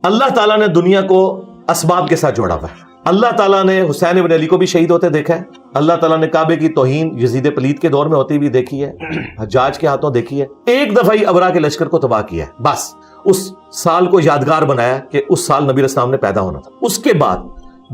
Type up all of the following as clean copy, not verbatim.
اللہ تعالیٰ نے دنیا کو اسباب کے ساتھ جوڑا ہوا ہے. اللہ تعالیٰ نے حسین ابن علی کو بھی شہید ہوتے دیکھا ہے. اللہ تعالیٰ نے کعبے کی توہین یزید پلید کے دور میں ہوتی بھی دیکھی ہے, حجاج کے ہاتھوں دیکھی ہے. ایک دفعہ ہی ابرا کے لشکر کو تباہ کیا ہے, بس اس سال کو یادگار بنایا کہ اس سال نبی علیہ السلام نے پیدا ہونا تھا. اس کے بعد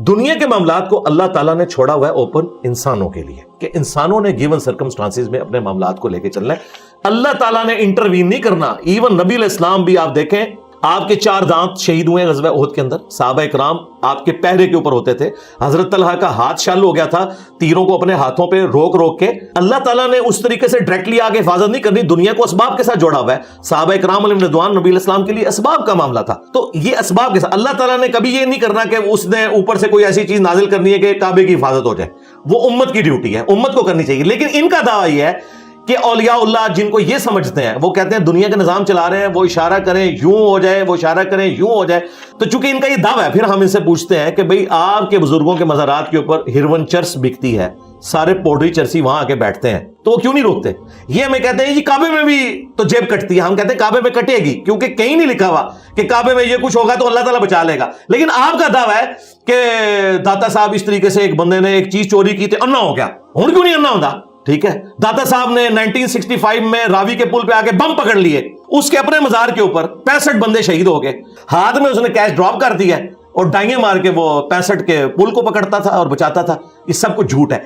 دنیا کے معاملات کو اللہ تعالیٰ نے چھوڑا ہوا ہے اوپن انسانوں کے لیے, کہ انسانوں نے گیون سرکمسٹانسز میں اپنے معاملات کو لے کے چلنا ہے. اللہ تعالیٰ نے انٹروین نہیں کرنا. ایون نبی علیہ السلام بھی آپ دیکھیں, آپ کے 4 دانت شہید ہوئے غزوہ احد کے اندر. صحابہ اکرام آپ کے پہرے کے اوپر ہوتے تھے. حضرت طلحہ کا ہاتھ شل ہو گیا تھا, تیروں کو اپنے ہاتھوں پہ روک روک کے. اللہ تعالیٰ نے اس طریقے سے ڈائریکٹلی آگے حفاظت نہیں کرنی, دنیا کو اسباب کے ساتھ جوڑا ہوا ہے. صحابہ اکرام علیہم رضوان نبی علیہ السلام کے لیے اسباب کا معاملہ تھا, تو یہ اسباب کے ساتھ اللہ تعالیٰ نے کبھی یہ نہیں کرنا کہ اس نے اوپر سے کوئی ایسی چیز نازل کرنی ہے کہ کعبے کی حفاظت ہو جائے. وہ امت کی ڈیوٹی ہے, امت کو کرنی چاہیے. لیکن ان کا دعویٰ یہ ہے کہ اولیاء اللہ جن کو یہ سمجھتے ہیں, وہ کہتے ہیں دنیا کا نظام چلا رہے ہیں, وہ اشارہ کریں یوں ہو جائے, وہ اشارہ کریں یوں ہو جائے. تو چونکہ ان کا یہ دعویٰ ہے, پھر ہم ان سے پوچھتے ہیں کہ بھئی آپ کے بزرگوں کے مزارات کے اوپر ہرون چرس بکتی ہے, سارے پوڈری چرسی وہاں آ کے بیٹھتے ہیں, تو وہ کیوں نہیں روکتے؟ یہ ہمیں کہتے ہیں جی کعبے میں بھی تو جیب کٹتی ہے. ہم کہتے ہیں کعبے میں کٹے گی, کیونکہ کہیں نہیں لکھا ہوا کہ کعبے میں یہ کچھ ہوگا تو اللہ تعالیٰ بچا لے گا. لیکن آپ کا دعویٰ ہے کہ داتا صاحب اس طریقے سے ایک بندے نے ایک چیز چوری کی تھی, انا ہو گیا. ہوں کیوں نہیں انا ہوتا؟ ٹھیک ہے, داتا صاحب نے 1965 میں راوی کے پل پہ آ کے بم پکڑ لیے, اس کے اپنے مزار کے اوپر 65 بندے شہید ہو گئے. ہاتھ میں اس نے کیش ڈراپ کر دیا اور ڈائیں مار کے وہ 65 کے پل کو پکڑتا تھا اور بچاتا تھا. یہ سب کچھ جھوٹ ہے.